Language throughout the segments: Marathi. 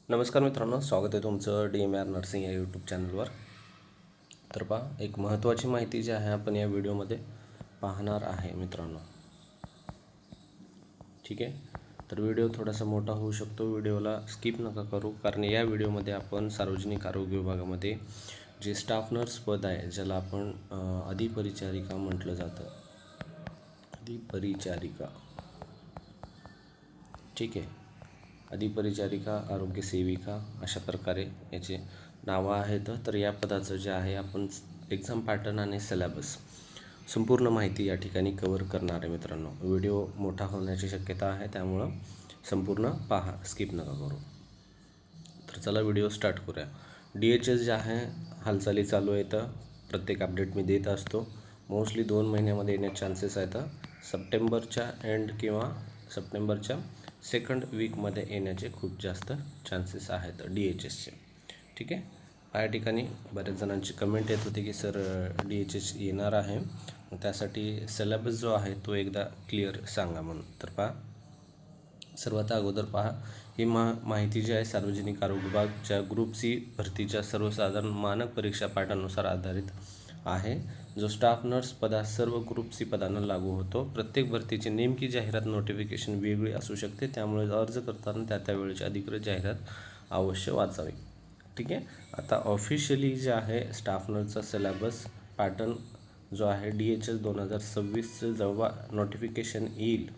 नमस्कार मित्रांनो, स्वागत आहे तुमचं DMR नर्सिंग या यूट्यूब चॅनलवर. तर पहा, एक महत्त्वाची माहिती जी आहे आपण या व्हिडिओमध्ये पाहणार आहे मित्रांनो. ठीक आहे, तर व्हिडिओ थोडासा मोठा होऊ शकतो, व्हिडिओला स्किप नका करू, कारण या व्हिडिओमध्ये आपण सार्वजनिक आरोग्य विभागामध्ये जे स्टाफ नर्स पद आहे, ज्याला आपण अधिपरिचारिका म्हटलं जातं, अधिपरिचारिका. ठीक आहे, अधिपरिचारिका, आरोग्य सेविका अशा प्रकारे याचे नावं आहेत. तर या पदाचं जे आहे आपण एक्झाम पॅटर्न आणि सिलेबस संपूर्ण माहिती या ठिकाणी कव्हर करणार आहे मित्रांनो. व्हिडिओ मोठा होण्याची शक्यता आहे, त्यामुळं संपूर्ण पहा, स्किप नका करू. तर चला व्हिडिओ स्टार्ट करूया. DHS जे आहे हालचाली चालू आहेत, प्रत्येक अपडेट मी देत असतो. मोस्टली 2 महिन्यामध्ये येण्याचे चान्सेस आहेत. सप्टेंबरच्या एंड किंवा सप्टेंबरच्या सेकंड वीकमध्ये येण्याचे खूप जास्त चान्सेस आहेत DHSचे. ठीक आहे, या ठिकाणी बऱ्याच जणांची कमेंट येत होती की सर DHS येणार आहे, त्यासाठी सिलेबस जो आहे तो एकदा क्लिअर सांगा म्हणून. तर पहा, सर्वात अगोदर पहा, ही माहिती जी आहे सार्वजनिक आरोग्य विभागच्या ग्रुप C भरतीच्या सर्वसाधारण मानक परीक्षा पाठानुसार आधारित आहे, जो स्टाफ नर्स पदास सर्व ग्रुप C पदांना लागू होतो. प्रत्येक भरतीची नेमकी जाहिरात नोटिफिकेशन वेगळी असू शकते, त्यामुळे अर्ज करताना त्या वेळेची अधिकृत जाहिरात अवश्य वाचावी. ठीक आहे, आता ऑफिशियली जे आहे स्टाफ नर्सचा सिलेबस पॅटर्न जो आहे DHS 2026चं जेव्हा नोटिफिकेशन येईल,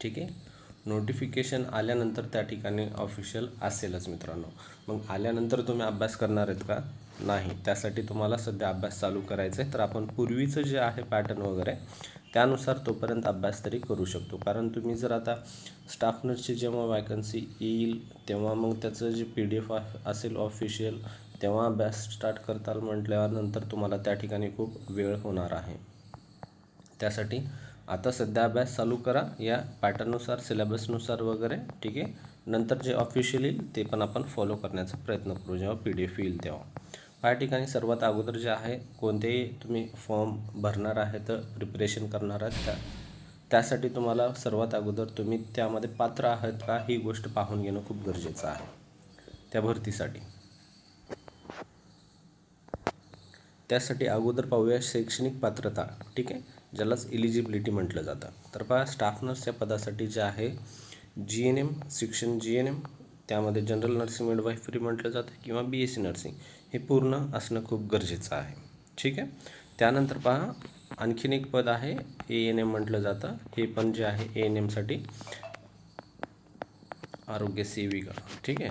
ठीक आहे, नोटिफिकेशन आल्यानंतर त्या ठिकाणी ऑफिशियल असेलच मित्रांनो. मग आल्यानंतर तुम्ही अभ्यास करणार आहेत का? नाही, त्यासाठी तुम्हाला सध्या अभ्यास चालू करायचा आहे. तर आपण पूर्वीचं जे आहे पॅटर्न वगैरे त्यानुसार तोपर्यंत अभ्यास तरी करू शकतो. कारण तुम्ही जर आता स्टाफ नर्सची जेव्हा वॅकन्सी येईल तेव्हा मग त्याचं जे PDF असेल ऑफिशियल, तेव्हा अभ्यास स्टार्ट करताल म्हटल्यानंतर तुम्हाला त्या ठिकाणी खूप वेळ होणार आहे. त्यासाठी आता सध्या अभ्यास चालू करा या पॅटर्ननुसार, सिलेबसनुसार वगैरे. ठीक आहे, नंतर जे ऑफिशियल येईल ते पण आपण फॉलो करण्याचा प्रयत्न करू जेव्हा PDF येईल तेव्हा. या ठिकाणी सर्वात अगोदर जे आहे कोणतेही तुम्ही फॉर्म भरणार आहे तर प्रिपरेशन करणार आहात, त्यासाठी तुम्हाला सर्वात अगोदर तुम्ही त्यामध्ये पात्र आहात का ही गोष्ट पाहून घेणं खूप गरजेचं आहे त्या भरतीसाठी. त्यासाठी अगोदर पाहूया शैक्षणिक पात्रता. ठीक आहे, ज्यालाच एलिजिबिलिटी म्हटलं जातं. तर पहा, स्टाफ नर्स या पदासाठी जे आहे GNM शिक्षण, GNM त्यामध्ये जनरल नर्सिंग मिडवायफरी म्हटलं जातं किंवा BSc नर्सिंग हे पूर्ण असणं खूप गरजेचं आहे. ठीक आहे, त्यानंतर पहा, आणखीन एक पद आहे ANM म्हटलं जातं. हे पण जे आहे ANMसाठी आरोग्य सेविका. ठीक आहे,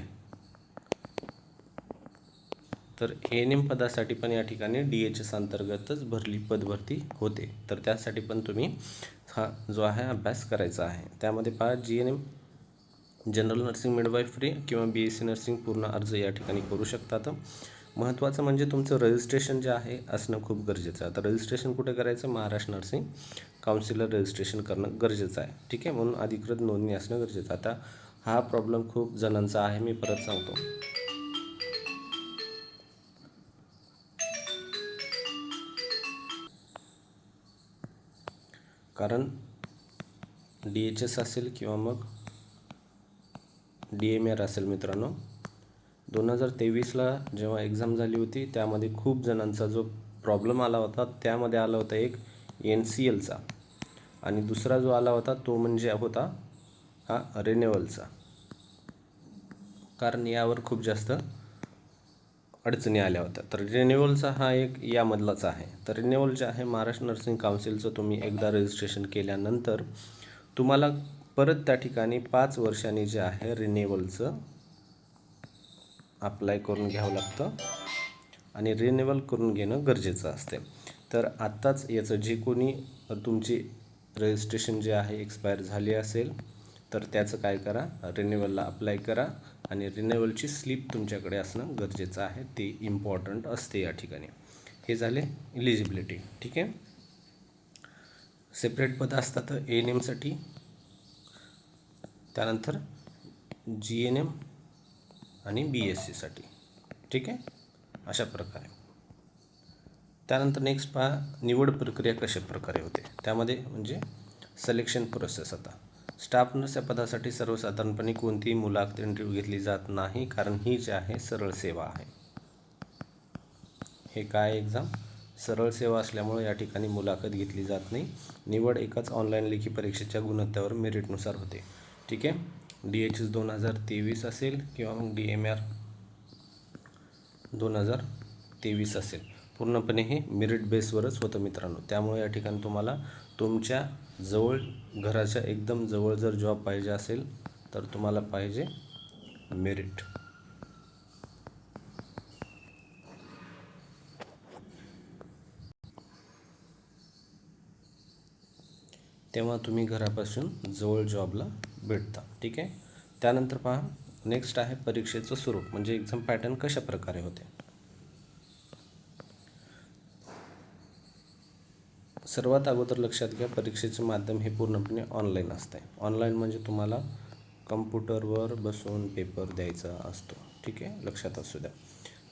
तर ANM पदासाठी पण या ठिकाणी DHS अंतर्गतच पदभरती होते. तर त्यासाठी पण तुम्ही हा जो आहे अभ्यास करायचा आहे. त्यामध्ये पहा, GNM जनरल नर्सिंग मिडवायफरी किंवा BSc नर्सिंग पूर्ण अर्ज या ठिकाणी करू शकतात. महत्त्वाचं म्हणजे तुमचं रजिस्ट्रेशन जे आहे असणं खूप गरजेचं आहे. आता रजिस्ट्रेशन कुठे करायचं? महाराष्ट्र नर्सिंग काउन्सिलर रजिस्ट्रेशन करणं गरजेचं आहे. ठीक आहे, म्हणून अधिकृत नोंदणी असणं गरजेचं. आता हा प्रॉब्लेम खूप जणांचा आहे, मी परत सांगतो. कारण DHS असेल किंवा मग DMR असेल मित्रांनो, 2023ला जेव्हा एक्झाम झाली होती त्यामध्ये खूप जणांचा जो प्रॉब्लेम आला होता त्यामध्ये आला होता एक NCLचा, आणि दुसरा जो आला होता तो म्हणजे होता हा रिन्युअलचा. कारण यावर खूप जास्त अडचणी आल्या होत्या. तर रिन्युअलचा हा एक यामधलाच आहे. तर रिन्युअल जे आहे महाराष्ट्र नर्सिंग काउन्सिलचं तुम्ही एकदा रजिस्ट्रेशन केल्यानंतर तुम्हाला परत त्या ठिकाणी 5 वर्षांनी जे आहे रिन्युअलचं अप्लाय करून घ्यावं लागतं आणि रिन्युअल करून घेणं गरजेचं असते. तर आत्ताच याचं जे कोणी तुमची रजिस्ट्रेशन जे आहे एक्सपायर झाली असेल तर त्याचं काय करा, रिन्युअलला अप्लाय करा आणि रिन्युअलची स्लिप तुमच्याकडे असणं गरजेचं आहे, ते इम्पॉर्टंट असते या ठिकाणी. हे झाले एलिजिबिलिटी. ठीक आहे, सेपरेट पद असतात ANMसाठी, त्यानंतर GNM आणि BScसाठी. ठीक आहे, अशा प्रकारे. त्यानंतर नेक्स्ट पहा, निवड प्रक्रिया कशा प्रकारे होते त्यामध्ये, म्हणजे सिलेक्शन प्रोसेस. आता स्टाफ नर्स या पदासाठी सर्वसाधारणपणे कोणतीही मुलाखत इंटरव्ह्यू घेतली जात नाही, कारण ही जी आहे सरळ सेवा आहे. हे काय एक्झाम सरळ सेवा असल्यामुळे या ठिकाणी मुलाखत घेतली जात नाही. निवड एकाच ऑनलाईन लेखी परीक्षेच्या गुणवत्तेवर मेरिटनुसार होते. ठीक आहे. DHS 2023 असेल किंवा मग DMR 2023 असेल. पूर्णपणे हे मेरिट बेसवरच होतं मित्रांनो. त्यामुळे या ठिकाणी तुम्हाला तुमच्या जवळ घराच्या एकदम जवळ जर जॉब पाहिजे असेल तर तुम्हाला पाहिजे मेरिट. तेव्हा तुम्ही घरापासून जवळ जॉबला भेटता. ठीक आहे. त्यानंतर पहा, नेक्स्ट आहे परीक्षेचं स्वरूप, म्हणजे एक्झाम पॅटर्न कशा प्रकारे होते. सर्वात अगोदर लक्षात घ्या, परीक्षेचे माध्यम हे पूर्णपणे ऑनलाईन असते. ऑनलाईन म्हणजे तुम्हाला कम्प्युटरवर बसून पेपर द्यायचा असतो. ठीक आहे, लक्षात असू द्या.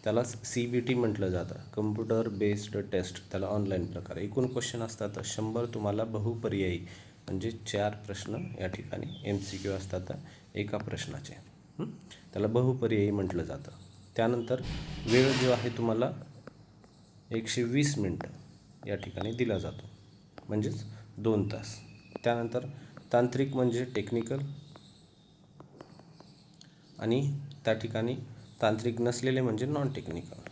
त्यालाच CBT म्हटलं जातं, कम्प्युटर बेस्ड टेस्ट. त्याला ऑनलाईन प्रकार. एकूण क्वेश्चन असतात 100. तुम्हाला बहुपर्यायी म्हणजे 4 प्रश्न या ठिकाणी MCQ असतात एका प्रश्नाचे. त्याला बहुपर्यायी म्हटलं जातं. त्यानंतर वेळ जो आहे तुम्हाला 120 मिनटं या ठिकाणी दिला जातो, म्हणजेच 2 तास. त्यानंतर तांत्रिक म्हणजे टेक्निकल, आणि त्या ठिकाणी तांत्रिक नसलेले म्हणजे नॉन टेक्निकल.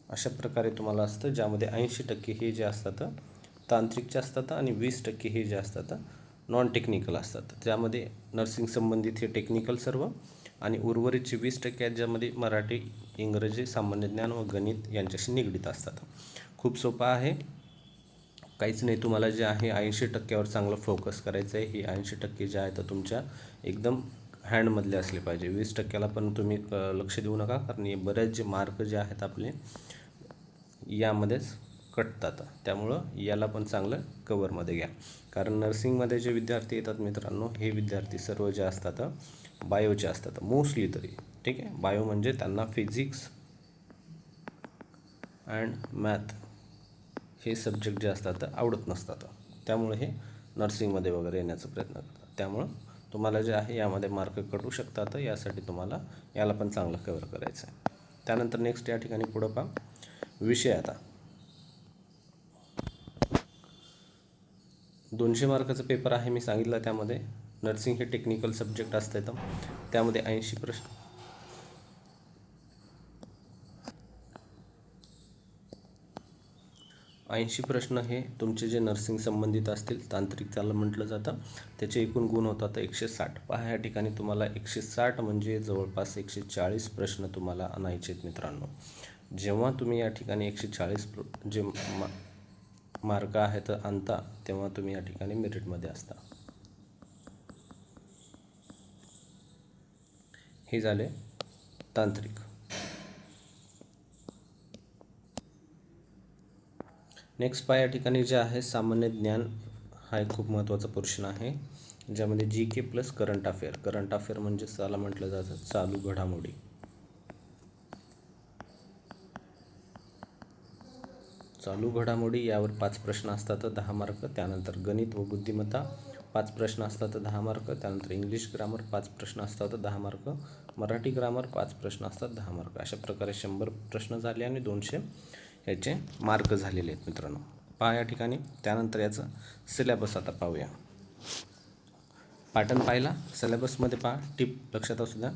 अशा प्रकारे तुम्हाला असतं, ज्यामध्ये 80% हे जे असतात तांत्रिकचे असतात आणि 20% हे जे असतात नॉन टेक्निकल असतात. ज्यामध्ये नर्सिंग संबंधित हे टेक्निकल सर्व, आणि उर्वरितचे 20% आहेत ज्यामध्ये मराठी, इंग्रजी, सामान्य ज्ञान व गणित यांच्याशी निगडीत असतात. खूप सोपं आहे, काहीच नाही. तुम्हाला जे आहे 80%वर चांगलं फोकस करायचं आहे. ही 80% जे आहे तर तुमच्या एकदम हँडमधले असले पाहिजे. 20%ला पण तुम्ही लक्ष देऊ नका, कारण हे बरेच जे मार्क जे आहेत आपले यामध्येच कटतात. त्यामुळं याला पण चांगलं कवरमध्ये घ्या. कारण नर्सिंगमध्ये जे विद्यार्थी येतात मित्रांनो, हे विद्यार्थी सर्व जे असतात बायोचे असतात मोस्टली तरी. ठीक आहे. बायो म्हणजे त्यांना फिजिक्स अँड मॅथ हे सब्जेक्ट जे असतात आवडत नसतात. त्यामुळे हे नर्सिंगमध्ये वगैरे येण्याचा प्रयत्न करतात. त्यामुळं तुम्हाला जे आहे यामध्ये मार्क कटू शकतात. यासाठी तुम्हाला याला पण चांगलं कव्हर करायचं आहे. त्यानंतर नेक्स्ट या ठिकाणी पुढं पहा, विषय. आता 200 मार्काचा पेपर आहे मी सांगितलं. त्यामध्ये नर्सिंग हे टेक्निकल सब्जेक्ट असतं, त्यामध्ये 80 प्रश्न 80 प्रश्न हे तुमचे जे नर्सिंग संबंधित असतील, तांत्रिक त्याला म्हटलं जातं. त्याचे एकूण गुण होतात 160. पहा, या ठिकाणी तुम्हाला 160 म्हणजे जवळपास 140 प्रश्न तुम्हाला आणायचे आहेत मित्रांनो. जेव्हा तुम्ही या ठिकाणी 140 जे मार्क आहेत आणता, तेव्हा तुम्ही या ठिकाणी मेरिटमध्ये असता. हे झाले तांत्रिक. नेक्स्ट पहा, या ठिकाणी जे आहे सामान्य ज्ञान हा एक खूप महत्त्वाचा पोर्शन आहे, ज्यामध्ये GK plus current affair. Current affair म्हणजे त्याला म्हटलं जातं चालू घडामोडी. चालू घडामोडी यावर 5 प्रश्न असतात 10 मार्क. त्यानंतर गणित व बुद्धिमत्ता 5 प्रश्न असतात 10 मार्क. त्यानंतर इंग्लिश ग्रामर 5 प्रश्न असतात 10 मार्क. मराठी ग्रामर 5 प्रश्न असतात 10 मार्क. अशा प्रकारे 100 प्रश्न झाले आणि 200 याचे मार्क झालेले आहेत मित्रांनो. पहा या ठिकाणी. त्यानंतर याचं सिलेबस आता पाहूया. पॅटर्न पाहिला. सिलेबसमध्ये पहा, टिप लक्षात असू द्या.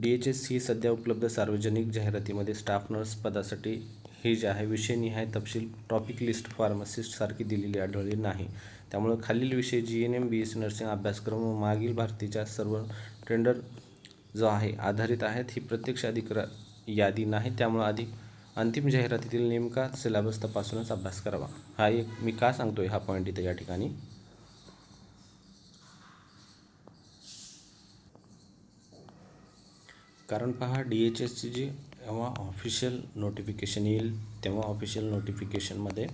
DHS ही सध्या उपलब्ध सार्वजनिक जाहिरातीमध्ये स्टाफ नर्स पदासाठी हे जे आहे विषयनिहाय तपशील टॉपिक लिस्ट फार्मासिस्ट सारखी दिलेली आढळली नाही. त्यामुळे खालील विषय GNM BSc नर्सिंग अभ्यासक्रम व मागील भारतीच्या सर्व टेंडर जो आहे आधारित आहेत. ही प्रत्यक्ष यादी नाही, त्यामुळे अंतिम जाहिरातीतील नेमका सिलेबस तपासूनच अभ्यास करावा. हा एक मी का सांगतोय हा पॉईंट इथे या ठिकाणी, कारण पहा DHSची जी जेव्हा ऑफिशियल नोटिफिकेशन येईल, तेव्हा ऑफिशियल नोटिफिकेशनमध्ये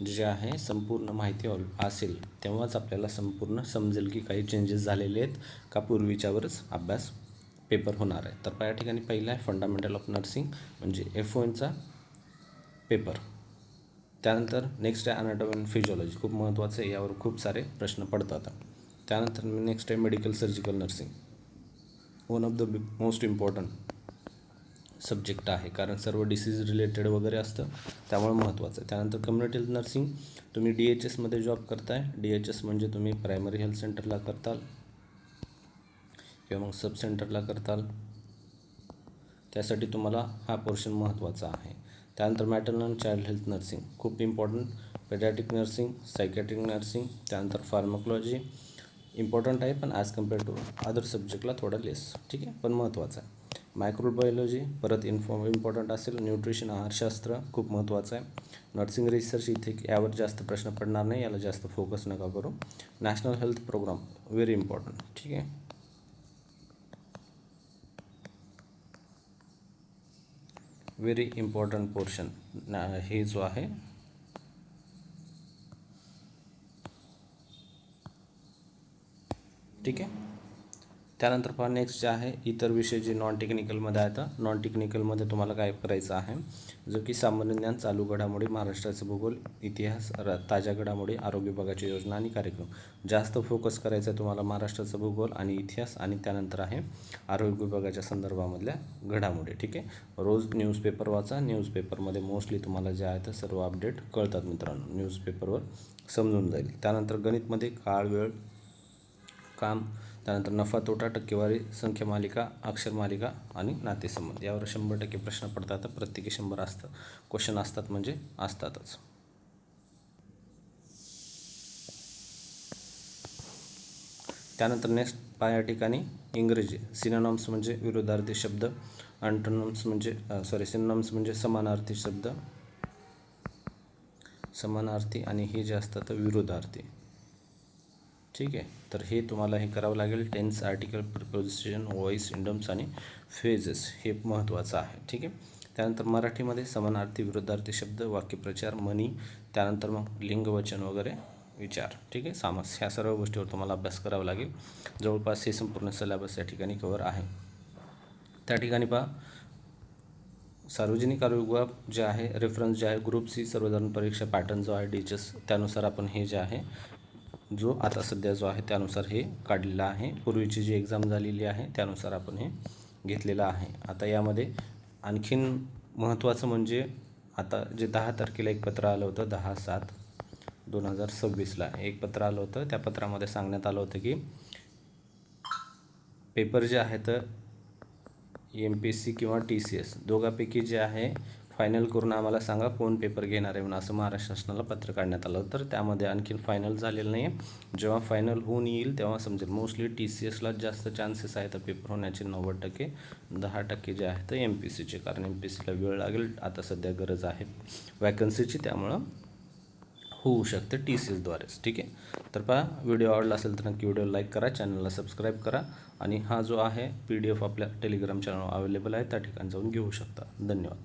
जे आहे संपूर्ण माहिती असेल, तेव्हाच आपल्याला संपूर्ण समजेल की काही चेंजेस झालेले आहेत का पूर्वीच्यावरच अभ्यास पेपर होणार आहे. तर या ठिकाणी पहिला आहे फंडामेंटल ऑफ नर्सिंग म्हणजे FONचा पेपर. त्यानंतर नेक्स्ट आहे अनाटॉमी अँड फिजिओलॉजी, खूप महत्त्वाचं आहे, यावर खूप सारे प्रश्न पडतात. त्यानंतर नेक्स्ट आहे medical surgical nursing, one of the most important subject आहे, कारण सर्व डिसीज रिलेटेड वगैरे असतं, त्यामुळे महत्त्वाचं आहे. त्यानंतर कम्युनिटी हेल्थ नर्सिंग, तुम्ही DHSमध्ये जॉब करताय, DHS म्हणजे तुम्ही प्रायमरी हेल्थ सेंटरला करताल किंवा मग सब सेंटरला करताल, त्यासाठी तुम्हाला हा पोर्शन महत्त्वाचा आहे. त्यानंतर maternal and child health nursing, खूप important, paediatric nursing, psychiatric nursing, त्यानंतर फार्माकोलॉजी इम्पॉर्टंट आहे, पण ॲज कम्पेअर टू अदर सब्जेक्टला थोडं लेस, ठीक आहे, पण महत्त्वाचं आहे. मायक्रोबायोलॉजी परत इम्पॉर्टंट असेल. न्यूट्रिशन आहारशास्त्र खूप महत्त्वाचं आहे. नर्सिंग रिसर्च इथे यावर जास्त प्रश्न पडणार नाही, याला जास्त फोकस नका करू. National health programme very important, ठीक आहे. व्हेरी इम्पॉर्टंट पोर्शन हे जो आहे ठीक आहे. त्यानंतर पहा नेक्स्ट जे आहे इतर विषय जे नॉन टेक्निकलमध्ये आहेत. नॉन टेक्निकलमध्ये तुम्हाला काय करायचं आहे, जो की सामान्य ज्ञान, चालू घडामोडी, महाराष्ट्राचे भूगोल, इतिहास, ताज्या घडामोडी, आरोग्य विभागाची योजना आणि कार्यक्रम. जास्त फोकस करायचा आहे तुम्हाला महाराष्ट्राचा भूगोल आणि इतिहास, आणि त्यानंतर आहे आरोग्य विभागाच्या संदर्भामधल्या घडामोडी, ठीक आहे. रोज न्यूजपेपर वाचा, न्यूजपेपरमध्ये मोस्टली तुम्हाला जे आहे तर सर्व अपडेट कळतात मित्रांनो, न्यूजपेपरवर समजून जाईल. त्यानंतर गणितमध्ये काळ, वेळ, काम, त्यानंतर नफा तोटा, टक्केवारी, संख्या मालिका, अक्षर मालिका आणि नातेसंबंध, यावर 100% प्रश्न पडतात. प्रत्येकी 100 असतं क्वेश्चन असतात म्हणजे असतातच. त्यानंतर नेक्स्ट या ठिकाणी इंग्रजी सिनोनिम्स म्हणजे विरोधार्थी शब्द, अँटोनिम्स म्हणजे सिनोनिम्स म्हणजे समानार्थी शब्द, समानार्थी, आणि हे जे असतात विरोधार्थी, ठीक आहे. तर हे तुम्हाला हे करावं लागेल. टेन्स, आर्टिकल, प्रिपोजिशन, व्हॉइस, इंडम्स आणि फेजेस हे महत्त्वाचं आहे, ठीक आहे. त्यानंतर मराठीमध्ये समानार्थी, विरोधार्थी शब्द, वाक्यप्रचार, म्हणी, त्यानंतर मग लिंगवचन वगैरे विचार, ठीक आहे, सामास, ह्या सर्व गोष्टीवर तुम्हाला अभ्यास करावा लागेल. जवळपास हे संपूर्ण सिलेबस या ठिकाणी कव्हर आहे. त्या ठिकाणी पहा सार्वजनिक आरोग्य विभाग जे आहे, रेफरन्स जे आहे ग्रुप सी सर्वसाधारण परीक्षा पॅटर्न जो आहे DHS, त्यानुसार आपण हे जे आहे जो आता सध्या जो आहे त्यानुसार हे काढलेलं आहे. पूर्वीची जी एक्झाम झालेली आहे त्यानुसार आपण हे घेतलेलं आहे. आता यामध्ये आणखीन महत्त्वाचं म्हणजे आता जे 10 तारखेला एक पत्र आलं होतं, 10/7/2026ला एक पत्र आलं होतं. त्या पत्रामध्ये सांगण्यात आलं होतं की पेपर जे आहेत MPSC किंवा TCS दोघांपैकी जे आहे फायनल करून आम्हाला सांगा कोण पेपर घेणार आहे म्हणून, असं महाराष्ट्र शासनाला पत्र काढण्यात आलं. तर त्यामध्ये आणखीन फायनल झालेलं नाही आहे. जेव्हा फायनल होऊन येईल तेव्हा समजेल. मोस्टली TCSला जास्त चान्सेस आहेत पेपर होण्याचे 90%, 10% जे आहेत MPSCचे, कारण MPSCला वेळ लागेल. आता सध्या गरज आहे वॅकन्सीची, त्यामुळं होऊ शकते TCSद्वारेच, ठीक आहे. तर पहा व्हिडिओ आवडला असेल तर नक्की व्हिडिओ लाईक करा, चॅनलला सबस्क्राईब करा, आणि हा जो आहे PDF आपल्या टेलिग्राम चॅनलवर अवेलेबल आहे, त्या ठिकाणी जाऊन घेऊ शकता. धन्यवाद.